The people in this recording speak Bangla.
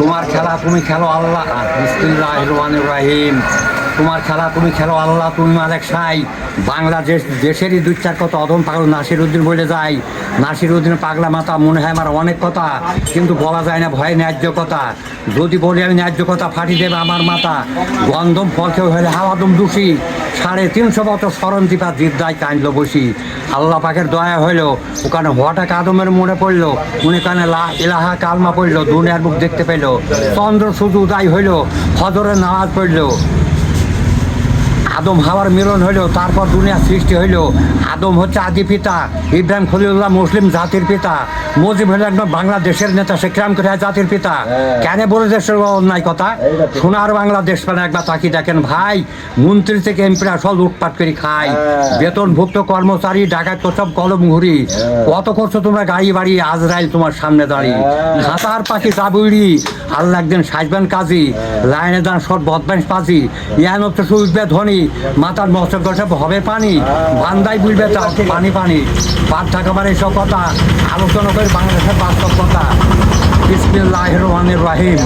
তোমার খেলা তুমি খেলো আল্লাহ। বিসমিল্লাহির রহমানির রহিম। তোমার খেলা তুমি খেলো আল্লাহ, তুমি মালিক সাই। বাংলাদেশ দেশেরই দুই চার কথা অদম পাগল নাসির উদ্দিন বলে যায়। নাসির উদ্দিন পাগলা মাথা, মনে হয় আমার অনেক কথা, কিন্তু বলা যায় না ভয়ে ন্যায্য কথা। যদি বলি আমি ন্যায্য কথা ফাটি দেবে আমার মাথা। গন্ধম ফলকে হলে হাওয়াদম দোষী, 350 বছর স্মরণদীপা জিদ্দায় কাঁদল বসি। আল্লাহ পাকের দয়া হইল, ওখানে হঠাৎ আদমের মনে পড়লো, উনি কানে লা ইলাহা কালমা পড়লো, দুনিয়ার মুখ দেখতে পেল। চন্দ্র সূর্য উদয় হইল, ফজরের নামাজ পড়লো। আদম হাওয়ার মিলন হইল, তারপর দুনিয়া সৃষ্টি হইল। আদম হচ্ছে আদি পিতা, ইব্রাহিম খলিলুল্লাহ মুসলিম জাতির পিতা, মুজিব হইল একদম বাংলাদেশের নেতা, সে ক্রাম করে জাতির পিতা। কেন বলে দেশের অন্যায় কথা? সোনার বাংলাদেশ মানে একবার তাকিয়ে দেখেন ভাই, মন্ত্রী থেকে এমপিরা সব লুটপাট করে খায়, বেতনভুক্ত কর্মচারী ডাকাত তো সব কলম ঘুরি। কত করছো তোমরা গাড়ি বাড়ি, আজরাইল তোমার সামনে দাঁড়িয়ে। খাতার পাখি চাবুড়ি, আল্লাহ একদিন সাজবেন কাজী, লাইনে দান সব বদমাইশ পাজি। ইয়ান হচ্ছে সুইবে ধনী, মাথার মস্তক সব হবে পানি, বান্দাই বুঝবে তা পানি পানি। পার থাকাবার এসব কথা আলোচনা করে বাংলাদেশের বাস্তব কথা। বিসমিল্লাহির রহমানির রহিম।